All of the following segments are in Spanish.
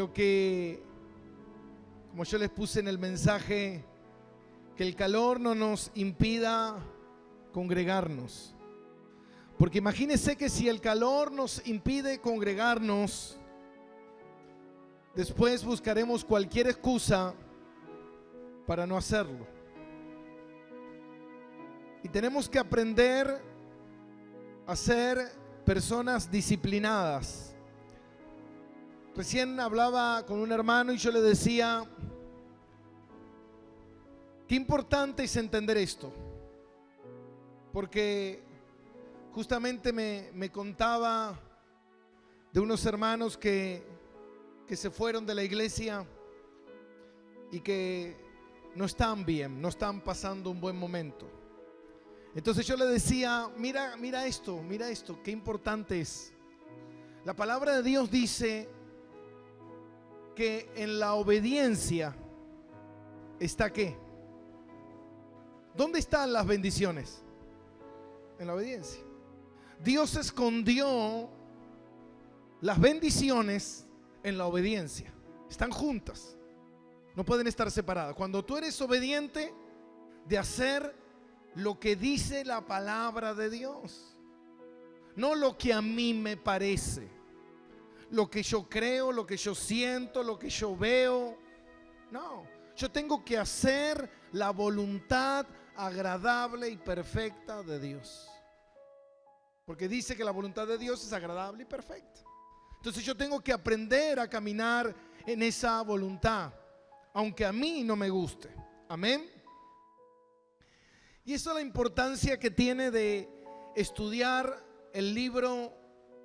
pero que, como yo les puse en el mensaje, que el calor no nos impida congregarnos. Porque imagínense que si el calor nos impide congregarnos, después buscaremos cualquier excusa para no hacerlo. Y tenemos que aprender a ser personas disciplinadas. Recién hablaba con un hermano y yo le decía, qué importante es entender esto. Porque justamente me contaba de unos hermanos que se fueron de la iglesia y que no están bien, no están pasando un buen momento. Entonces yo le decía, mira esto, qué importante es. La palabra de Dios dice que en la obediencia está ¿qué? ¿Dónde están las bendiciones? En la obediencia. Dios escondió las bendiciones en la obediencia. Están juntas. No pueden estar separadas. Cuando tú eres obediente de hacer lo que dice la palabra de Dios, no lo que a mí me parece, lo que yo creo, lo que yo siento, lo que yo veo. No, yo tengo que hacer la voluntad agradable y perfecta de Dios. Porque dice que la voluntad de Dios es agradable y perfecta. Entonces yo tengo que aprender a caminar en esa voluntad, aunque a mí no me guste. Amén. Y eso es la importancia que tiene de estudiar el libro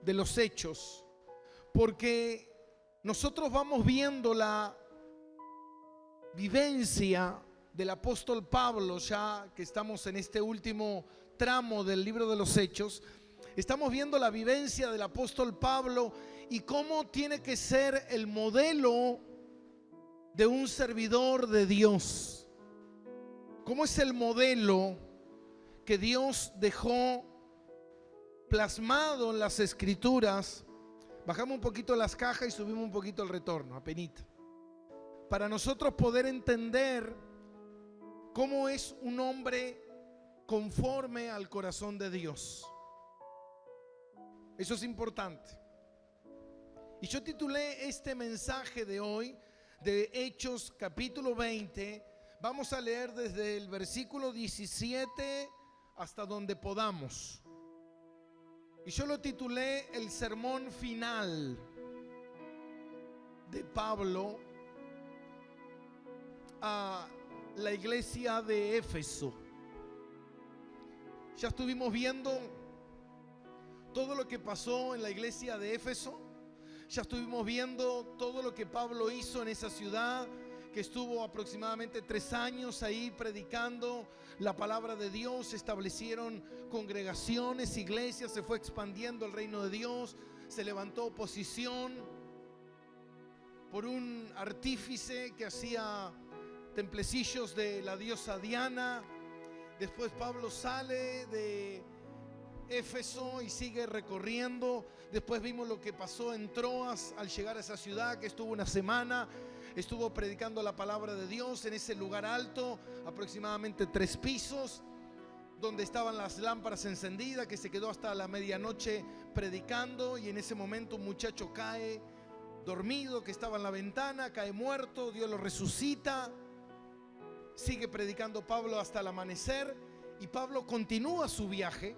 de los Hechos, porque nosotros vamos viendo la vivencia del apóstol Pablo, ya que estamos en este último tramo del libro de los Hechos. Estamos viendo la vivencia del apóstol Pablo y cómo tiene que ser el modelo de un servidor de Dios. ¿Cómo es el modelo que Dios dejó plasmado en las Escrituras? Bajamos un poquito las cajas y subimos un poquito el retorno, apenita, para nosotros poder entender cómo es un hombre conforme al corazón de Dios. Eso es importante. Y yo titulé este mensaje de hoy, de Hechos capítulo 20. Vamos a leer desde el versículo 17 hasta donde podamos. Y yo lo titulé el sermón final de Pablo a la iglesia de Éfeso. Ya estuvimos viendo todo lo que pasó en la iglesia de Éfeso. Ya estuvimos viendo todo lo que Pablo hizo en esa ciudad, que estuvo aproximadamente 3 años ahí predicando la palabra de Dios. Se establecieron congregaciones, iglesias, se fue expandiendo el reino de Dios. Se levantó oposición por un artífice que hacía templecillos de la diosa Diana. Después Pablo sale de Éfeso y sigue recorriendo. Después vimos lo que pasó en Troas al llegar a esa ciudad, que estuvo una semana. Estuvo predicando la palabra de Dios en ese lugar alto, aproximadamente 3 pisos, donde estaban las lámparas encendidas, que se quedó hasta la medianoche predicando. Y en ese momento un muchacho cae dormido, que estaba en la ventana, cae muerto. Dios lo resucita. Sigue predicando Pablo hasta el amanecer, y Pablo continúa su viaje,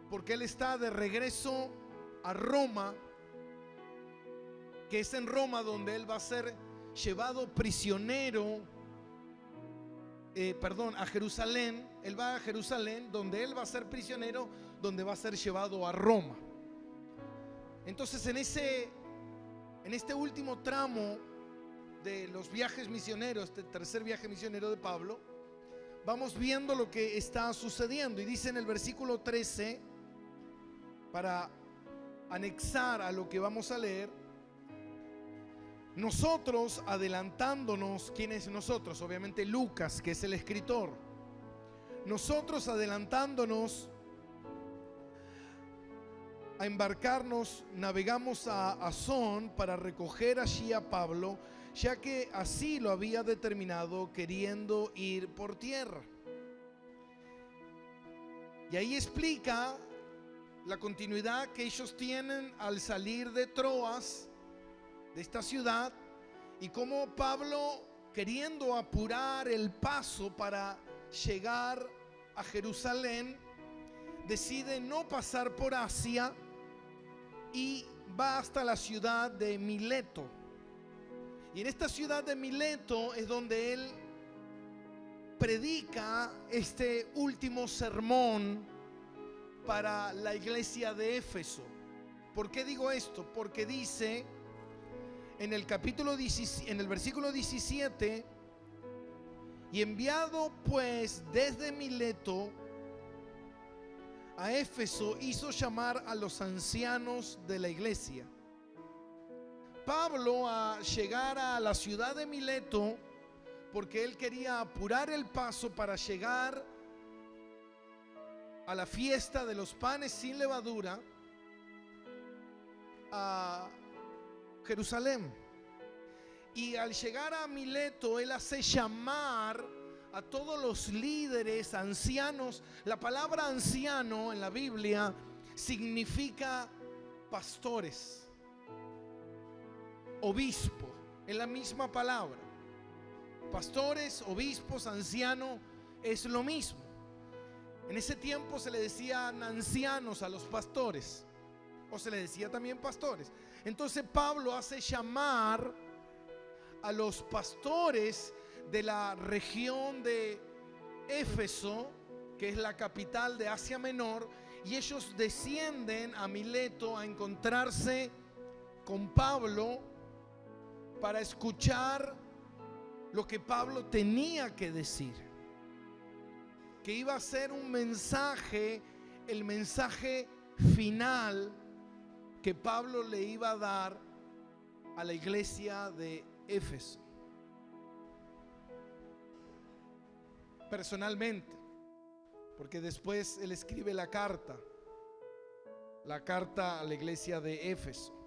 porque él está de regreso a Roma, que es en Roma donde él va a ser llevado prisionero, a Jerusalén. Él va a Jerusalén, donde él va a ser prisionero, donde va a ser llevado a Roma. Entonces en este último tramo de los viajes misioneros, este tercer viaje misionero de Pablo, vamos viendo lo que está sucediendo. Y dice en el versículo 13, para anexar a lo que vamos a leer: nosotros adelantándonos. ¿Quién es nosotros? Obviamente Lucas, que es el escritor. Nosotros adelantándonos a embarcarnos, navegamos a Asón para recoger allí a Pablo, ya que así lo había determinado, queriendo ir por tierra. Y ahí explica la continuidad que ellos tienen al salir de Troas, de esta ciudad, y cómo Pablo, queriendo apurar el paso para llegar a Jerusalén, decide no pasar por Asia y va hasta la ciudad de Mileto. Y en esta ciudad de Mileto es donde él predica este último sermón para la iglesia de Éfeso. ¿Por qué digo esto? Porque dice en el capítulo 17, en el versículo 17: y enviado pues desde Mileto a Éfeso, hizo llamar a los ancianos de la iglesia. Pablo, a llegar a la ciudad de Mileto, porque él quería apurar el paso para llegar a la fiesta de los panes sin levadura a Jerusalén. Y al llegar a Mileto, él hace llamar a todos los líderes, ancianos. La palabra anciano en la Biblia significa pastores, obispo, es la misma palabra. Pastores, obispos, anciano, es lo mismo. En ese tiempo se le decían ancianos a los pastores, o se le decía también pastores. Entonces Pablo hace llamar a los pastores de la región de Éfeso, que es la capital de Asia Menor, y ellos descienden a Mileto a encontrarse con Pablo para escuchar lo que Pablo tenía que decir, que iba a ser un mensaje, el mensaje final que Pablo le iba a dar a la iglesia de Éfeso. Personalmente, porque después él escribe la carta a la iglesia de Éfeso.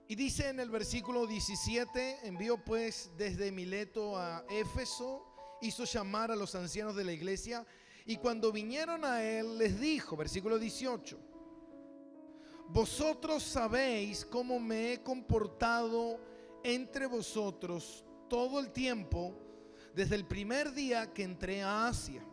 Y dice en el versículo 17: envió pues desde Mileto a Éfeso, hizo llamar a los ancianos de la iglesia, y cuando vinieron a él les dijo, versículo 18: vosotros sabéis cómo me he comportado entre vosotros todo el tiempo, desde el primer día que entré a Asia,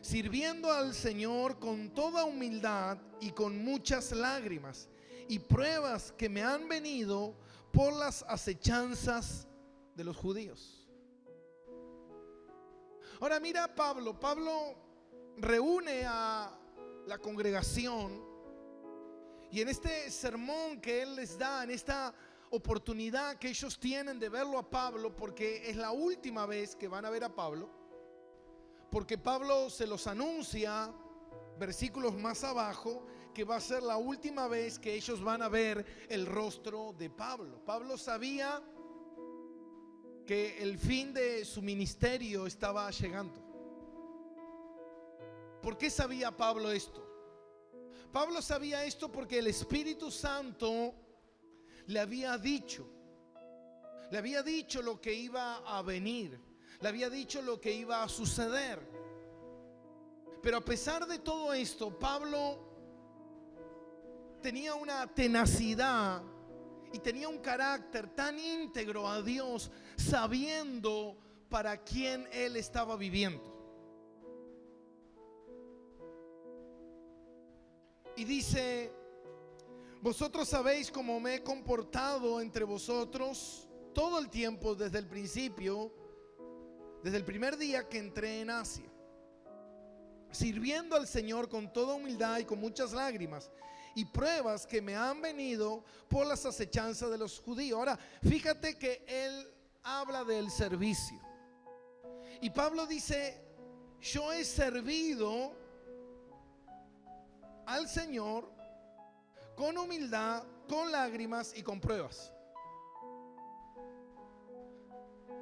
sirviendo al Señor con toda humildad y con muchas lágrimas y pruebas que me han venido por las acechanzas de los judíos. Ahora mira, Pablo reúne a la congregación, y en este sermón que él les da, en esta oportunidad que ellos tienen de verlo a Pablo, porque es la última vez que van a ver a Pablo, porque Pablo se los anuncia versículos más abajo, que va a ser la última vez que ellos van a ver el rostro de Pablo. Pablo sabía que el fin de su ministerio estaba llegando. ¿Por qué sabía Pablo esto? Pablo sabía esto porque el Espíritu Santo le había dicho lo que iba a venir, le había dicho lo que iba a suceder. Pero a pesar de todo esto, Pablo tenía una tenacidad y tenía un carácter tan íntegro a Dios, sabiendo para quién él estaba viviendo. Y dice: vosotros sabéis cómo me he comportado entre vosotros todo el tiempo desde el principio, desde el primer día que entré en Asia, sirviendo al Señor con toda humildad y con muchas lágrimas y pruebas que me han venido por las acechanzas de los judíos. Ahora, fíjate que él habla del servicio. Y Pablo dice: yo he servido al Señor con humildad, con lágrimas y con pruebas.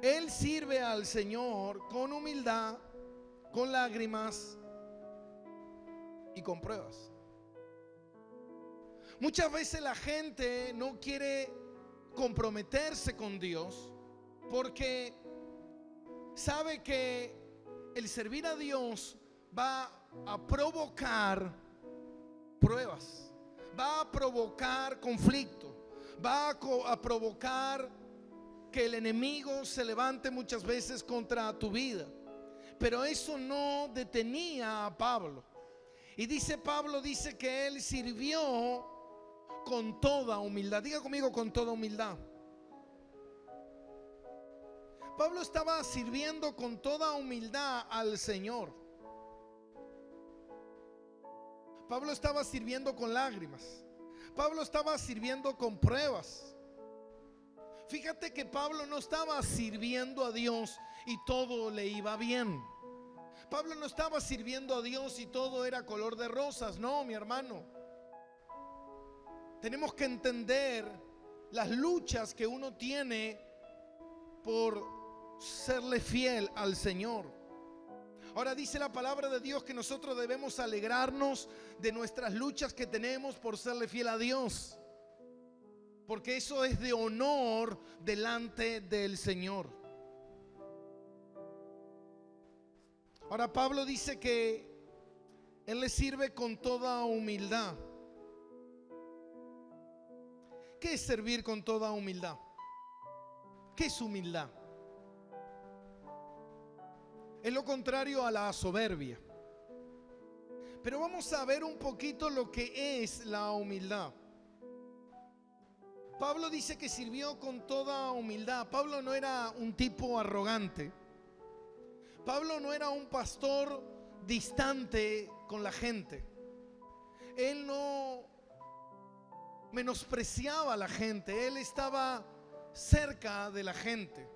Él sirve al Señor con humildad, con lágrimas y con pruebas. Muchas veces la gente no quiere comprometerse con Dios porque sabe que el servir a Dios va a provocar pruebas, va a provocar conflicto, va a provocar que el enemigo se levante muchas veces contra tu vida. Pero eso no detenía a Pablo. Y dice Pablo, dice que él sirvió con toda humildad. Diga conmigo, con toda humildad. Pablo estaba sirviendo con toda humildad al Señor. Pablo estaba sirviendo con lágrimas. Pablo estaba sirviendo con pruebas. Fíjate que Pablo no estaba sirviendo a Dios y todo le iba bien. Pablo no estaba sirviendo a Dios y todo era color de rosas. No, mi hermano. Tenemos que entender las luchas que uno tiene por serle fiel al Señor. Ahora dice la palabra de Dios que nosotros debemos alegrarnos de nuestras luchas que tenemos por serle fiel a Dios, porque eso es de honor delante del Señor. Ahora Pablo dice que él le sirve con toda humildad. ¿Qué es servir con toda humildad? ¿Qué es humildad? Es lo contrario a la soberbia. Pero vamos a ver un poquito lo que es la humildad. Pablo dice que sirvió con toda humildad. Pablo no era un tipo arrogante. Pablo no era un pastor distante con la gente. Él no menospreciaba a la gente. Él estaba cerca de la gente.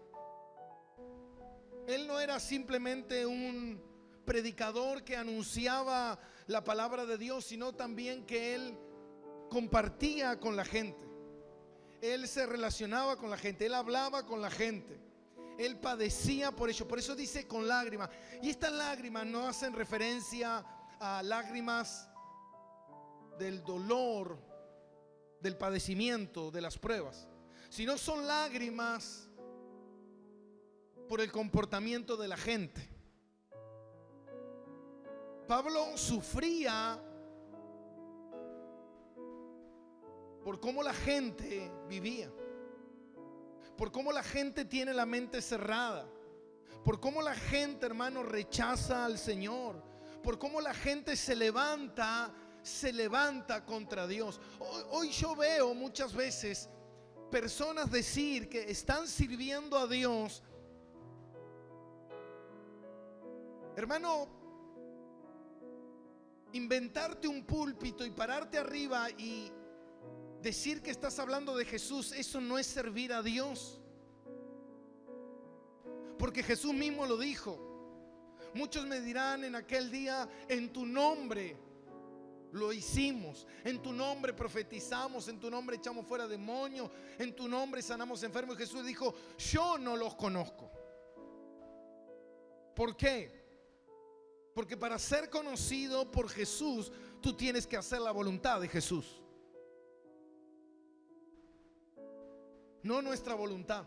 Él no era simplemente un predicador que anunciaba la palabra de Dios, sino también que él compartía con la gente. Él se relacionaba con la gente, él hablaba con la gente, él padecía por ello. Por eso dice con lágrimas. Y estas lágrimas no hacen referencia a lágrimas del dolor, del padecimiento, de las pruebas, sino son lágrimas por el comportamiento de la gente. Pablo sufría por cómo la gente vivía, por cómo la gente tiene la mente cerrada, por cómo la gente, hermano, rechaza al Señor, por cómo la gente se levanta contra Dios. Hoy yo veo muchas veces personas decir que están sirviendo a Dios. Hermano, inventarte un púlpito y pararte arriba y decir que estás hablando de Jesús, eso no es servir a Dios. Porque Jesús mismo lo dijo. Muchos me dirán en aquel día: en tu nombre lo hicimos, en tu nombre profetizamos, en tu nombre echamos fuera demonios, en tu nombre sanamos enfermos. Y Jesús dijo: yo no los conozco. ¿Por qué? Porque para ser conocido por Jesús, tú tienes que hacer la voluntad de Jesús, no nuestra voluntad.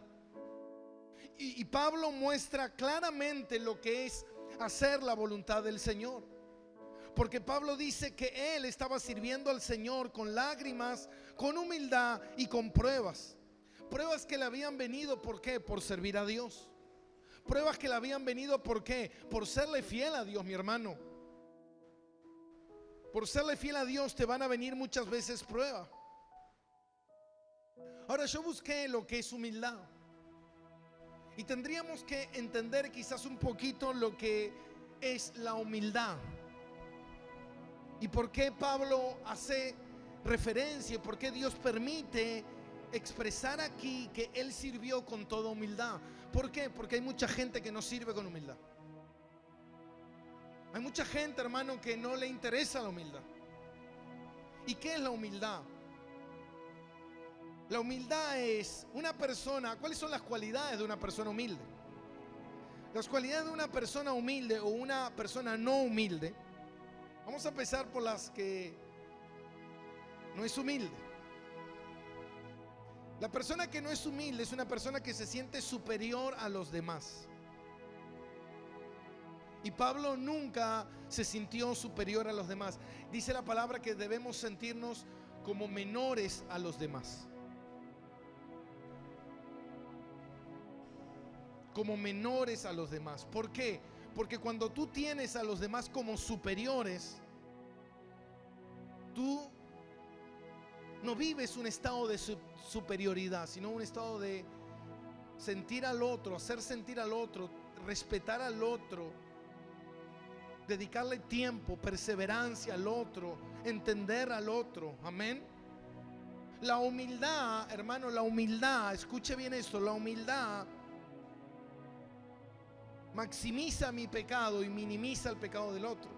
Y Pablo muestra claramente lo que es hacer la voluntad del Señor. Porque Pablo dice que él estaba sirviendo al Señor con lágrimas, con humildad y con pruebas. Pruebas que le habían venido, ¿por qué? Por servir a Dios. Pruebas que le habían venido, ¿por qué? Por serle fiel a Dios, mi hermano. Por serle fiel a Dios te van a venir muchas veces pruebas. Ahora yo busqué lo que es humildad. Y tendríamos que entender quizás un poquito lo que es la humildad. Y por qué Pablo hace referencia, por qué Dios permite expresar aquí que él sirvió con toda humildad. ¿Por qué? Porque hay mucha gente que no sirve con humildad. Hay mucha gente, hermano, que no le interesa la humildad. ¿Y qué es la humildad? La humildad es una persona. ¿Cuáles son las cualidades de una persona humilde? Las cualidades de una persona humilde o una persona no humilde Vamos a empezar por las que no es humilde. La persona que no es humilde es una persona que se siente superior a los demás. Y Pablo nunca se sintió superior a los demás. Dice la palabra que debemos sentirnos como menores a los demás. Como menores a los demás. ¿Por qué? Porque cuando tú tienes a los demás como superiores, tú no vives un estado de superioridad, sino un estado de sentir al otro, hacer sentir al otro, respetar al otro, dedicarle tiempo, perseverancia al otro, entender al otro. Amén. La humildad, hermano, la humildad, escuche bien esto, la humildad maximiza mi pecado y minimiza el pecado del otro.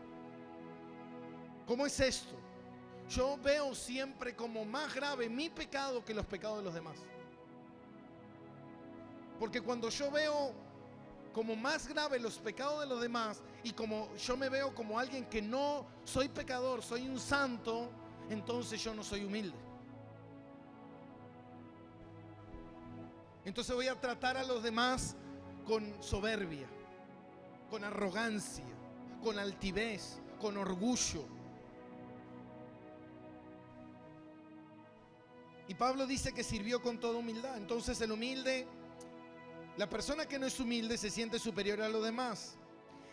¿Cómo es esto? Yo veo siempre como más grave mi pecado que los pecados de los demás. Porque cuando yo veo como más grave los pecados de los demás, y como yo me veo como alguien que no soy pecador, soy un santo, entonces yo no soy humilde. Entonces voy a tratar a los demás con soberbia, con arrogancia, con altivez, con orgullo. Y Pablo dice que sirvió con toda humildad. Entonces el humilde, la persona que no es humilde, se siente superior a los demás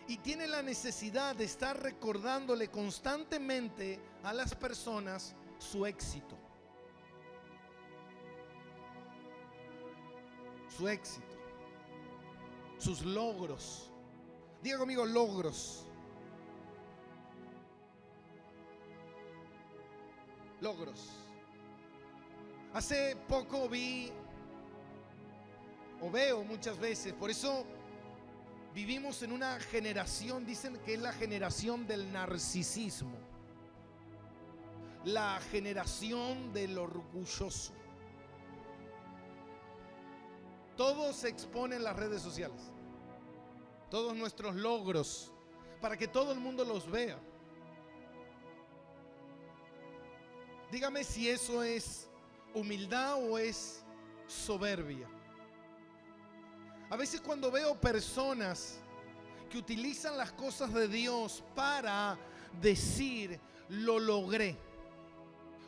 y tiene la necesidad de estar recordándole constantemente a las personas su éxito. Su éxito, sus logros. Diga conmigo, logros. Logros. Hace poco vi, o veo muchas veces, por eso vivimos en una generación, dicen que es la generación del narcisismo, la generación del orgulloso. Todo se expone en las redes sociales, todos nuestros logros, para que todo el mundo los vea. Dígame si eso es humildad o es soberbia. A veces cuando veo personas que utilizan las cosas de Dios para decir lo logré,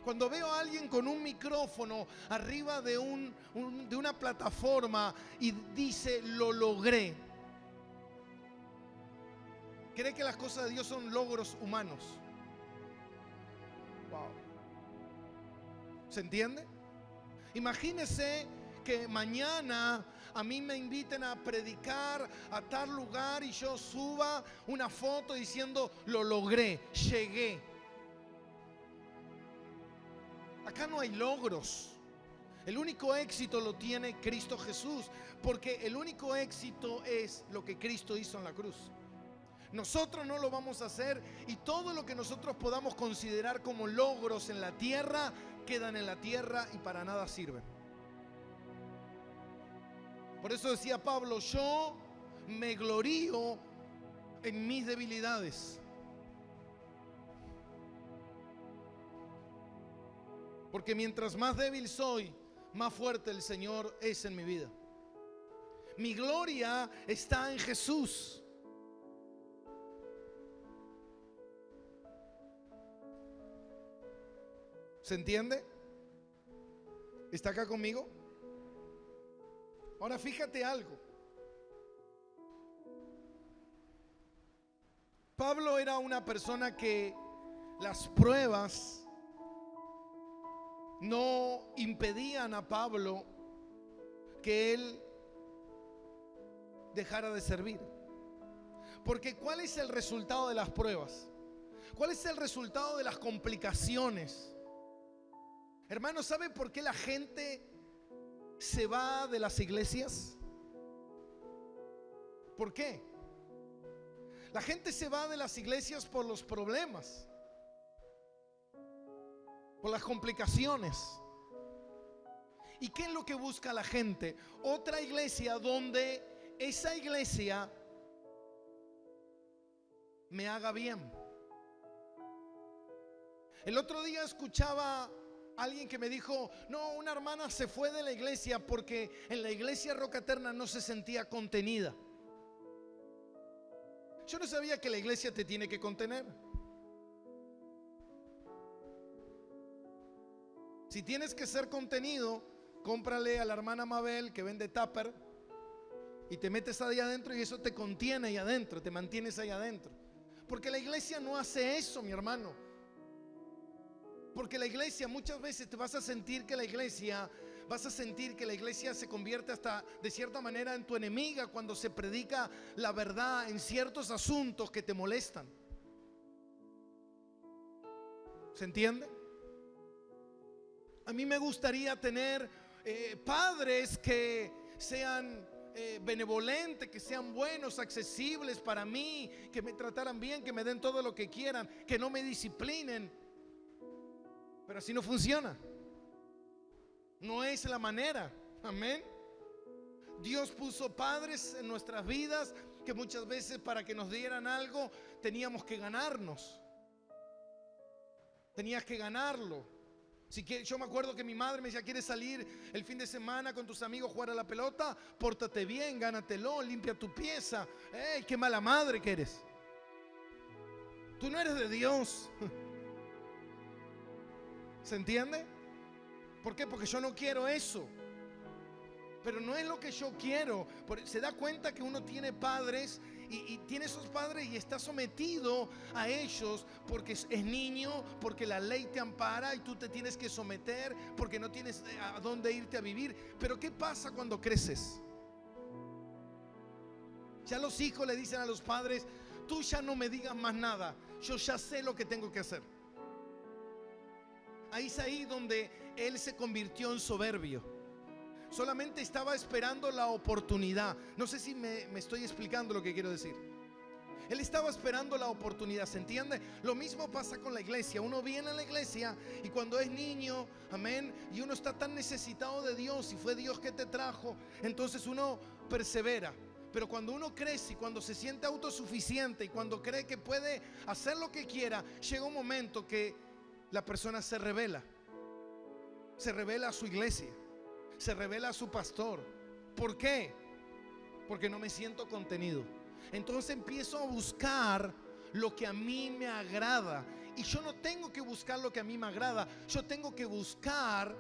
cuando veo a alguien con un micrófono arriba de una plataforma y dice lo logré, cree que las cosas de Dios son logros humanos. Wow. ¿Se entiende? Imagínese que mañana a mí me inviten a predicar a tal lugar y yo suba una foto diciendo lo logré, llegué. Acá no hay logros. El único éxito lo tiene Cristo Jesús, porque el único éxito es lo que Cristo hizo en la cruz. Nosotros no lo vamos a hacer, y todo lo que nosotros podamos considerar como logros en la tierra quedan en la tierra y para nada sirven. Por eso decía Pablo, yo me glorío en mis debilidades. Porque mientras más débil soy, más fuerte el Señor es en mi vida. Mi gloria está en Jesús. ¿Se entiende? ¿Está acá conmigo? Ahora fíjate algo. Pablo era una persona que las pruebas no impedían a Pablo que él dejara de servir. Porque ¿cuál es el resultado de las pruebas? ¿Cuál es el resultado de las complicaciones? Hermanos, ¿saben por qué la gente se va de las iglesias? ¿Por qué? La gente se va de las iglesias por los problemas, por las complicaciones. ¿Y qué es lo que busca la gente? Otra iglesia donde esa iglesia me haga bien. El otro día escuchaba a alguien que me dijo, no, una hermana se fue de la iglesia porque en la iglesia Roca Eterna no se sentía contenida. Yo no sabía que la iglesia te tiene que contener. Si tienes que ser contenido, cómprale a la hermana Mabel que vende tupper y te metes ahí adentro y eso te contiene ahí adentro, te mantienes ahí adentro. Porque la iglesia no hace eso, mi hermano. Porque la iglesia, muchas veces te vas a sentir que la iglesia se convierte hasta de cierta manera en tu enemiga cuando se predica la verdad en ciertos asuntos que te molestan. ¿Se entiende? A mí me gustaría tener padres que sean benevolentes, que sean buenos, accesibles para mí, que me trataran bien, que me den todo lo que quieran, que no me disciplinen. Pero así no funciona. No es la manera. Amén. Dios puso padres en nuestras vidas que muchas veces para que nos dieran algo teníamos que ganarnos. Tenías que ganarlo. Yo me acuerdo que mi madre me decía, ¿quieres salir el fin de semana con tus amigos a jugar a la pelota? Pórtate bien, gánatelo, limpia tu pieza. ¡Ey, qué mala madre que eres! Tú no eres de Dios. ¿Se entiende? ¿Por qué? Porque yo no quiero eso. Pero no es lo que yo quiero. Se da cuenta que uno tiene padres y tiene esos padres y está sometido a ellos porque es niño, porque la ley te ampara y tú te tienes que someter porque no tienes a dónde irte a vivir. Pero ¿qué pasa cuando creces? Ya los hijos le dicen a los padres, tú ya no me digas más nada, yo ya sé lo que tengo que hacer. Ahí es ahí donde él se convirtió en soberbio. Solamente estaba esperando la oportunidad. No sé si me estoy explicando lo que quiero decir. Él estaba esperando la oportunidad, ¿se entiende? Lo mismo pasa con la iglesia. Uno viene a la iglesia y cuando es niño, amén, y uno está tan necesitado de Dios y fue Dios que te trajo, entonces uno persevera. Pero cuando uno crece y cuando se siente autosuficiente y cuando cree que puede hacer lo que quiera, llega un momento que la persona se revela a su iglesia, se revela a su pastor. ¿Por qué? Porque no me siento contenido. Entonces empiezo a buscar lo que a mí me agrada. Y yo no tengo que buscar lo que a mí me agrada, yo tengo que buscar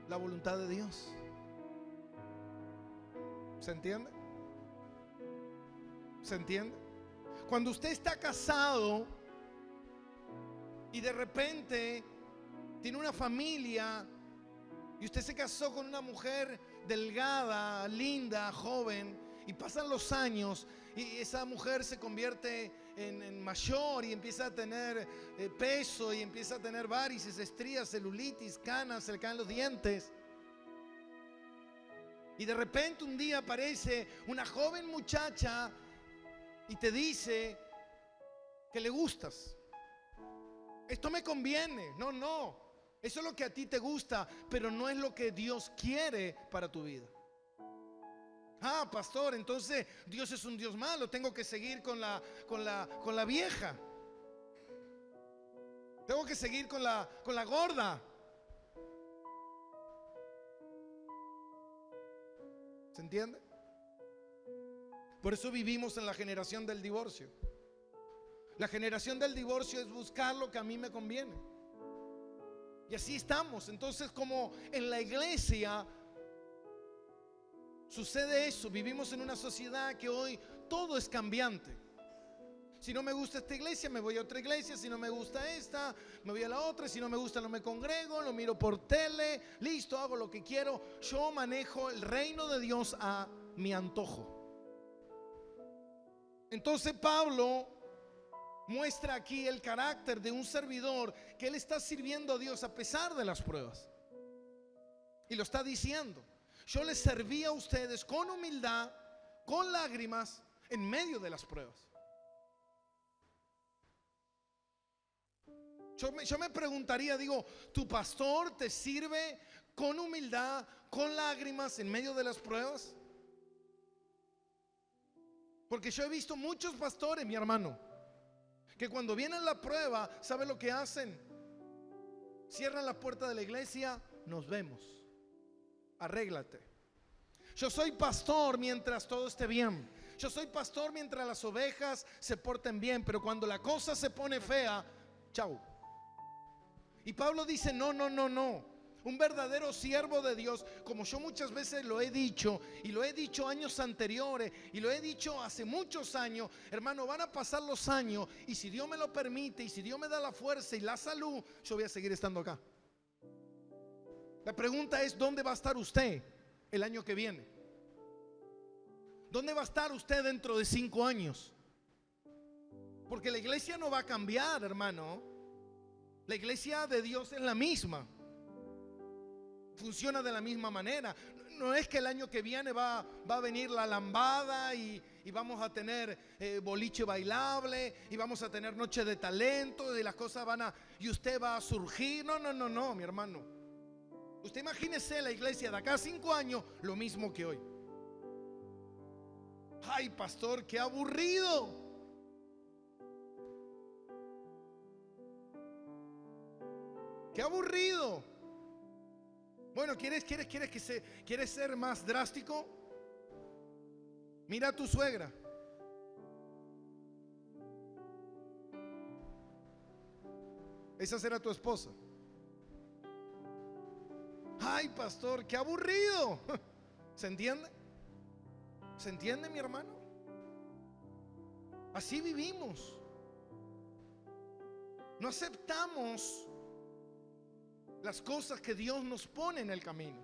la voluntad de Dios. ¿Se entiende? ¿Se entiende? Cuando usted está casado y de repente tiene una familia y usted se casó con una mujer delgada, linda, joven, y pasan los años y esa mujer se convierte en mayor y empieza a tener peso y empieza a tener varices, estrías, celulitis, canas, se le caen los dientes. Y de repente un día aparece una joven muchacha y te dice que le gustas. Esto me conviene. No. Eso es lo que a ti te gusta, pero no es lo que Dios quiere para tu vida. Ah, pastor, entonces Dios es un Dios malo. Tengo que seguir con la vieja. Tengo que seguir con la gorda. ¿Se entiende? Por eso vivimos en la generación del divorcio. La generación del divorcio es buscar lo que a mí me conviene. Y así estamos. Entonces, como en la iglesia sucede eso, vivimos en una sociedad que hoy todo es cambiante. Si no me gusta esta iglesia, me voy a otra iglesia. Si no me gusta esta, me voy a la otra. Si no me gusta, no me congrego, lo miro por tele. Listo, hago lo que quiero. Yo manejo el reino de Dios a mi antojo. Entonces Pablo muestra aquí el carácter de un servidor que él está sirviendo a Dios a pesar de las pruebas. Y lo está diciendo: yo les serví a ustedes con humildad, con lágrimas, en medio de las pruebas. Yo me preguntaría, digo, ¿tu pastor te sirve con humildad, con lágrimas en medio de las pruebas? Porque yo he visto muchos pastores, mi hermano, que cuando viene la prueba, ¿sabe lo que hacen? Cierran la puerta de la iglesia, nos vemos, arréglate. Yo soy pastor mientras todo esté bien. Yo soy pastor mientras las ovejas se porten bien, pero cuando la cosa se pone fea, chau. Y Pablo dice, no. Un verdadero siervo de Dios, como yo muchas veces lo he dicho, y lo he dicho años anteriores, y lo he dicho hace muchos años, hermano, van a pasar los años, y si Dios me lo permite, y si Dios me da la fuerza y la salud, yo voy a seguir estando acá. La pregunta es, ¿dónde va a estar usted el año que viene? ¿Dónde va a estar usted dentro de 5 años? Porque la iglesia no va a cambiar, hermano. La iglesia de Dios es la misma. Funciona de la misma manera. No es que el año que viene va a venir la lambada y vamos a tener boliche bailable y vamos a tener noche de talento y las cosas y usted va a surgir. No, mi hermano. Usted imagínese la iglesia de acá a 5 años, lo mismo que hoy. Ay, pastor, qué aburrido. Qué aburrido. Bueno, ¿quieres ser más drástico? Mira a tu suegra. Esa será tu esposa. Ay, pastor, qué aburrido. ¿Se entiende? ¿Se entiende, mi hermano? Así vivimos. No aceptamos las cosas que Dios nos pone en el camino.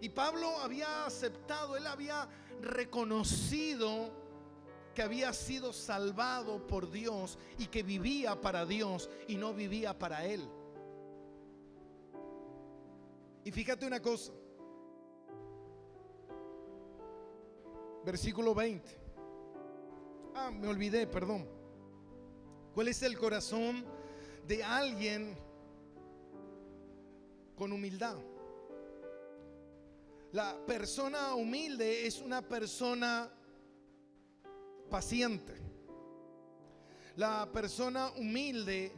Y Pablo había aceptado, él había reconocido que había sido salvado por Dios y que vivía para Dios y no vivía para él. Y fíjate una cosa, versículo 20. Me olvidé, perdón. ¿Cuál es el corazón de alguien con humildad? La persona humilde es una persona paciente. La persona humilde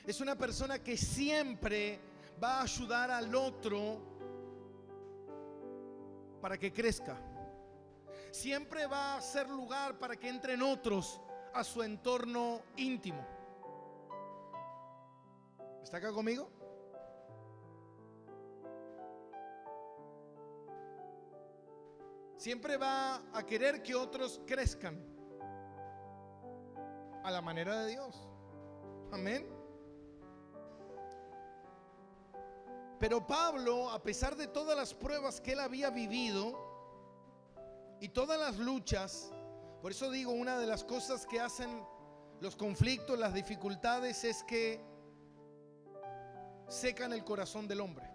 es una persona que siempre va a ayudar al otro para que crezca. Siempre va a hacer lugar para que entren otros a su entorno íntimo. ¿Está acá conmigo? Siempre va a querer que otros crezcan a la manera de Dios. Amén. Pero Pablo, a pesar de todas las pruebas que él había vivido y todas las luchas, por eso digo, una de las cosas que hacen los conflictos, las dificultades, es que secan el corazón del hombre.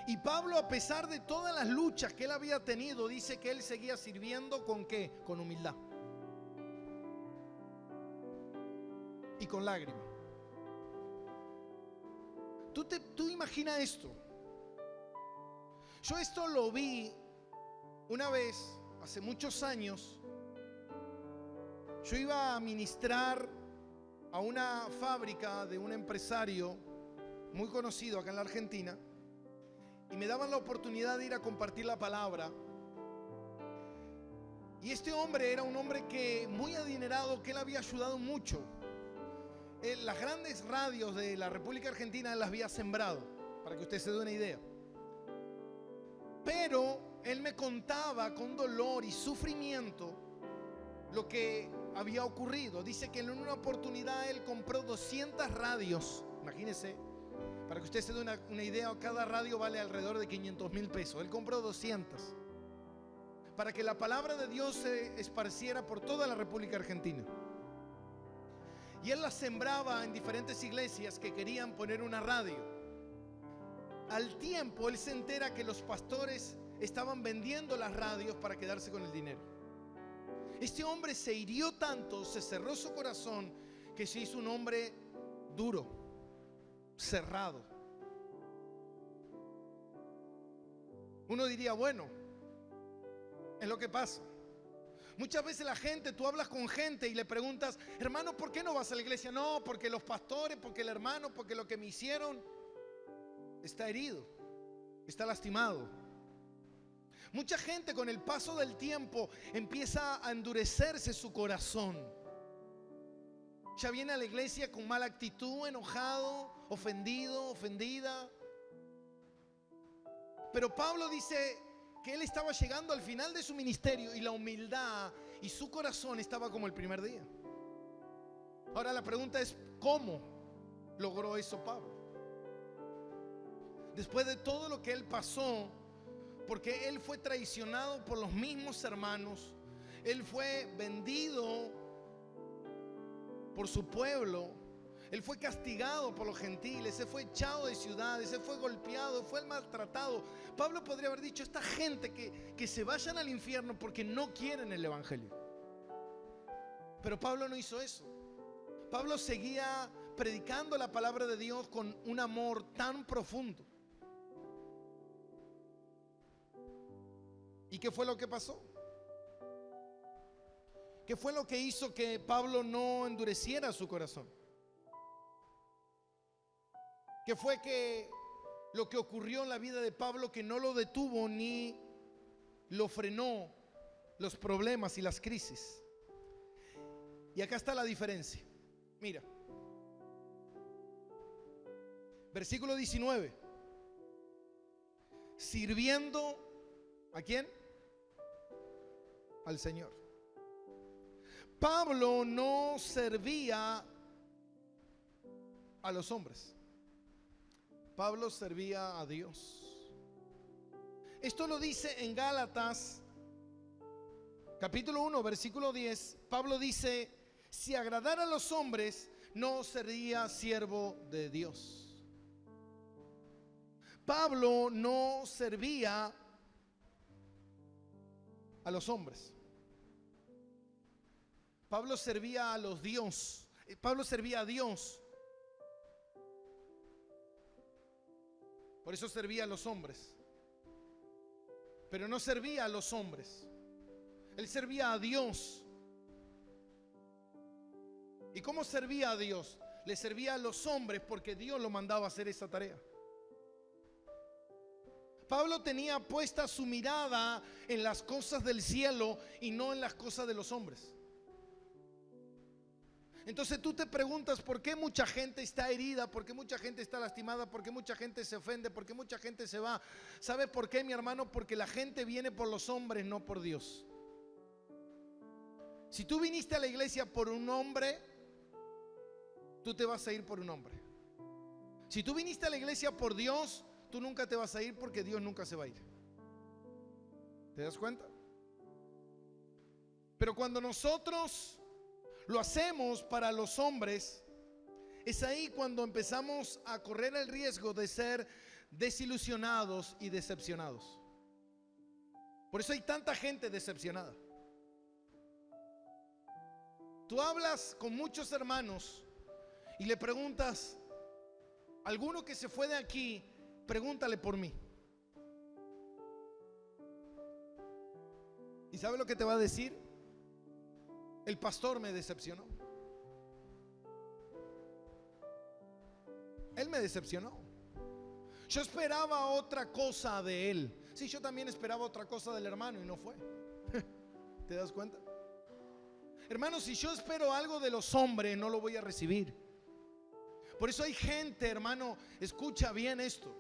Y Pablo, a pesar de todas las luchas que él había tenido, dice que él seguía sirviendo ¿con qué? Con humildad y con lágrimas. Tú imagina esto. Yo esto lo vi una vez, hace muchos años. Yo iba a ministrar a una fábrica de un empresario muy conocido acá en la Argentina, y me daban la oportunidad de ir a compartir la palabra. Y este hombre era un hombre que muy adinerado, que él había ayudado mucho. Las grandes radios de la República Argentina él las había sembrado, para que usted se dé una idea. Pero él me contaba con dolor y sufrimiento lo que había ocurrido. Dice que en una oportunidad él compró 200 radios. Imagínese, para que usted se dé una idea, cada radio vale alrededor de 500,000 pesos. Él compró 200 para que la palabra de Dios se esparciera por toda la República Argentina. Y él las sembraba en diferentes iglesias que querían poner una radio. Al tiempo él se entera que los pastores estaban vendiendo las radios para quedarse con el dinero. Este hombre se hirió tanto, se cerró su corazón, que se hizo un hombre duro, cerrado. Uno diría, bueno, es lo que pasa. Muchas veces la gente, tú hablas con gente y le preguntas, hermano, ¿por qué no vas a la iglesia? No, porque los pastores, porque el hermano, porque lo que me hicieron. Está herido, está lastimado. Mucha gente con el paso del tiempo empieza a endurecerse su corazón. Ya viene a la iglesia con mala actitud, enojado, ofendido, ofendida. Pero Pablo dice que él estaba llegando al final de su ministerio y la humildad y su corazón estaba como el primer día. Ahora la pregunta es, ¿cómo logró eso Pablo? Después de todo lo que él pasó, porque él fue traicionado por los mismos hermanos, él fue vendido por su pueblo, él fue castigado por los gentiles, él fue echado de ciudades, él fue golpeado, fue maltratado. Pablo podría haber dicho, esta gente que se vayan al infierno porque no quieren el evangelio. Pero Pablo no hizo eso. Pablo seguía predicando la palabra de Dios con un amor tan profundo. ¿Y qué fue lo que pasó? ¿Qué fue lo que hizo que Pablo no endureciera su corazón? ¿Qué fue lo que ocurrió en la vida de Pablo que no lo detuvo ni lo frenó los problemas y las crisis? Y acá está la diferencia. Mira, versículo 19. Sirviendo, ¿a quién? Al Señor. Pablo no servía a los hombres. Pablo servía a Dios. Esto lo dice en Gálatas capítulo 1 versículo 10. Pablo dice, si agradara a los hombres, no sería siervo de Dios. Pablo no servía a los hombres. Pablo servía a los dios. Pablo servía a Dios. Por eso servía a los hombres. Pero no servía a los hombres. Él servía a Dios. ¿Y cómo servía a Dios? Le servía a los hombres porque Dios lo mandaba a hacer esa tarea. Pablo tenía puesta su mirada en las cosas del cielo y no en las cosas de los hombres. Entonces tú te preguntas por qué mucha gente está herida, por qué mucha gente está lastimada, por qué mucha gente se ofende, por qué mucha gente se va. ¿Sabe por qué, mi hermano? Porque la gente viene por los hombres, no por Dios. Si tú viniste a la iglesia por un hombre, tú te vas a ir por un hombre. Si tú viniste a la iglesia por Dios, tú nunca te vas a ir porque Dios nunca se va a ir. ¿Te das cuenta? Pero cuando nosotros lo hacemos para los hombres, es ahí cuando empezamos a correr el riesgo de ser desilusionados y decepcionados. Por eso hay tanta gente decepcionada. Tú hablas con muchos hermanos y le preguntas, alguno que se fue de aquí, pregúntale por mí. ¿Y sabe lo que te va a decir? El pastor me decepcionó. Él me decepcionó. Yo esperaba otra cosa de él. Sí, yo también esperaba otra cosa del hermano y no fue. ¿Te das cuenta? Hermano, si yo espero algo de los hombres, no lo voy a recibir. Por eso hay gente, hermano, escucha bien esto.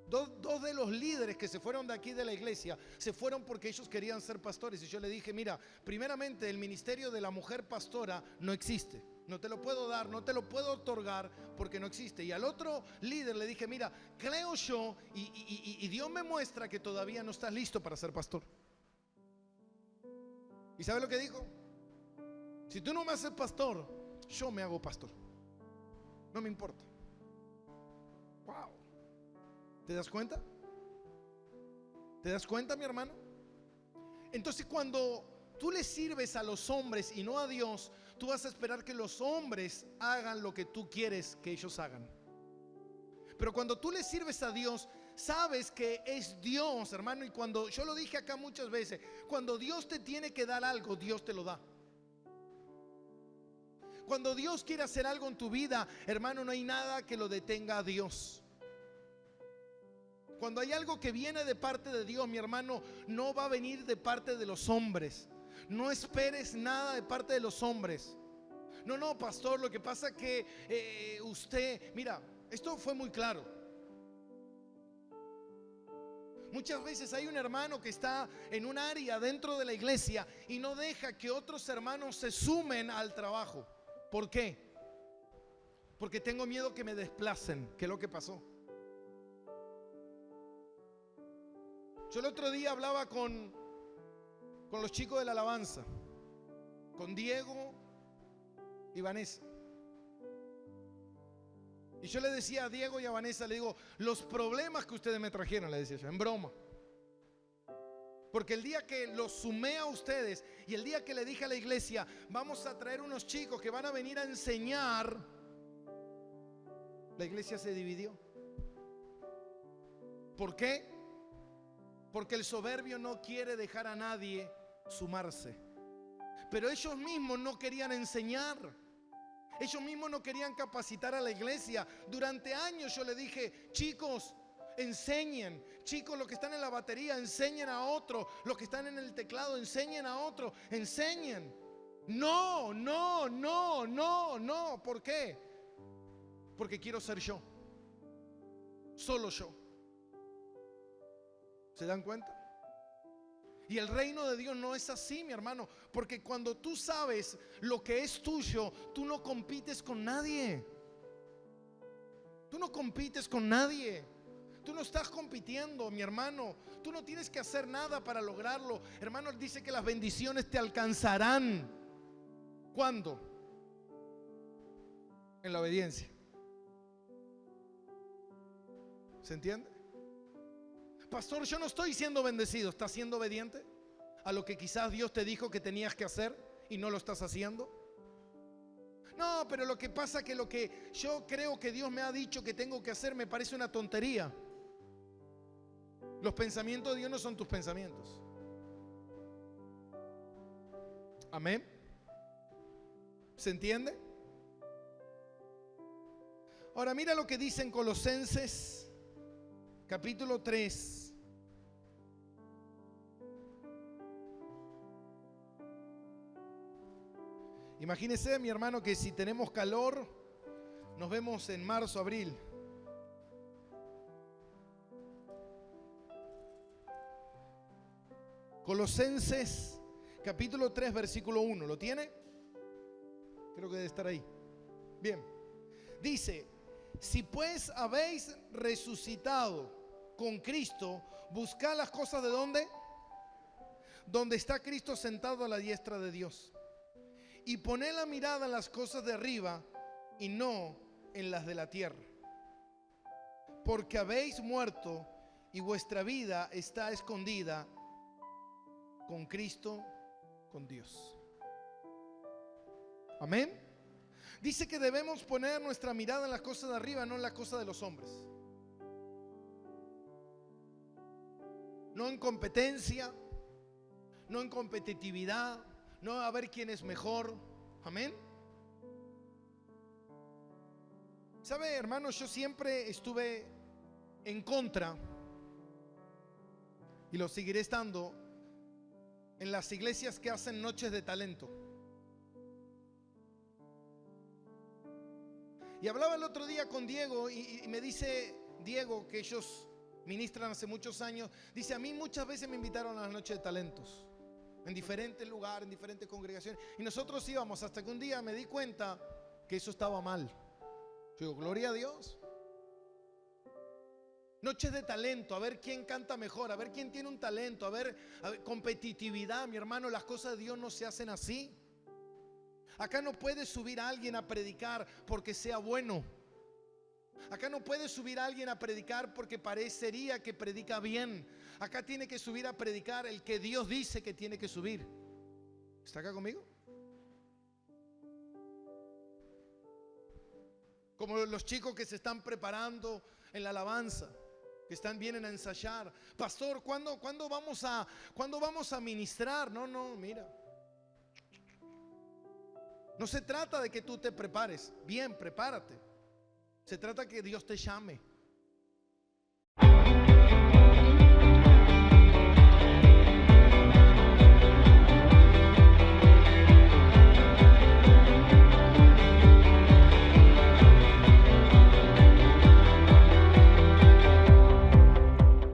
Dos de los líderes que se fueron de aquí de la iglesia se fueron porque ellos querían ser pastores. Y yo le dije, mira, primeramente el ministerio de la mujer pastora no existe. No te lo puedo dar, no te lo puedo otorgar porque no existe. Y al otro líder le dije, mira, creo yo y Dios me muestra que todavía no estás listo para ser pastor. ¿Y sabe lo que dijo? Si tú no me haces pastor, yo me hago pastor. No me importa. Wow. ¿Te das cuenta? ¿Te das cuenta, mi hermano? Entonces cuando tú le sirves a los hombres y no a Dios, tú vas a esperar que los hombres hagan lo que tú quieres que ellos hagan. Pero cuando tú le sirves a Dios, sabes que es Dios, hermano. Y cuando, yo lo dije acá muchas veces, cuando Dios te tiene que dar algo, Dios te lo da. Cuando Dios quiere hacer algo en tu vida, hermano, no hay nada que lo detenga a Dios. Cuando hay algo que viene de parte de Dios, mi hermano, no va a venir de parte de los hombres. No esperes nada de parte de los hombres. No, pastor, lo que pasa es que usted, mira, esto fue muy claro. Muchas veces hay un hermano que está en un área dentro de la iglesia y no deja que otros hermanos se sumen al trabajo. ¿Por qué? Porque tengo miedo que me desplacen. ¿Qué es lo que pasó? Yo el otro día hablaba con los chicos de la alabanza, con Diego y Vanessa. Y yo le decía a Diego y a Vanessa, le digo, los problemas que ustedes me trajeron, le decía yo, en broma. Porque el día que los sumé a ustedes y el día que le dije a la iglesia, vamos a traer unos chicos que van a venir a enseñar, la iglesia se dividió. ¿Por qué? Porque el soberbio no quiere dejar a nadie sumarse. Pero ellos mismos no querían enseñar. Ellos mismos no querían capacitar a la iglesia. Durante años yo le dije, chicos, enseñen. Chicos, los que están en la batería, enseñen a otro. Los que están en el teclado, enseñen a otro. Enseñen. No. ¿Por qué? Porque quiero ser yo. Solo yo. ¿Se dan cuenta? Y el reino de Dios no es así, mi hermano. Porque cuando tú sabes lo que es tuyo, tú no compites con nadie. Tú no compites con nadie. Tú no estás compitiendo, mi hermano. Tú no tienes que hacer nada para lograrlo. Hermano, él dice que las bendiciones te alcanzarán. ¿Cuándo? En la obediencia. ¿Se entiende? Pastor, yo no estoy siendo bendecido. ¿Estás siendo obediente a lo que quizás Dios te dijo que tenías que hacer y no lo estás haciendo? No, pero lo que pasa es que lo que yo creo que Dios me ha dicho que tengo que hacer me parece una tontería. Los pensamientos de Dios no son tus pensamientos. Amén. ¿Se entiende? Ahora mira lo que dice en Colosenses capítulo 3. Imagínese, mi hermano, que si tenemos calor, nos vemos en marzo, abril. Colosenses capítulo 3, versículo 1. ¿Lo tiene? Creo que debe estar ahí. Bien. Dice: si pues habéis resucitado con Cristo, buscad las cosas de ¿dónde? Donde está Cristo sentado a la diestra de Dios. Y poned la mirada en las cosas de arriba y no en las de la tierra. Porque habéis muerto y vuestra vida está escondida con Cristo, con Dios. Amén. Dice que debemos poner nuestra mirada en las cosas de arriba, no en las cosas de los hombres. No en competencia, no en competitividad, no a ver quién es mejor. Amén. ¿Sabe, hermanos? Yo siempre estuve en contra, y lo seguiré estando, en las iglesias que hacen noches de talento. Y hablaba el otro día con Diego y me dice Diego, que ellos ministran hace muchos años, dice: a mí muchas veces me invitaron a las noches de talentos, en diferentes lugares, en diferentes congregaciones, y nosotros íbamos, hasta que un día me di cuenta que eso estaba mal. Yo digo, gloria a Dios. Noches de talento, a ver quién canta mejor, a ver quién tiene un talento, a ver, competitividad, mi hermano. Las cosas de Dios no se hacen así. Acá no puede subir a alguien a predicar porque sea bueno. Acá no puede subir a alguien a predicar porque parecería que predica bien. Acá tiene que subir a predicar el que Dios dice que tiene que subir. ¿Está acá conmigo? Como los chicos que se están preparando en la alabanza, que vienen a ensayar. Pastor, ¿cuándo vamos a ministrar? No, mira. No se trata de que tú te prepares. Bien, prepárate. Se trata que Dios te llame.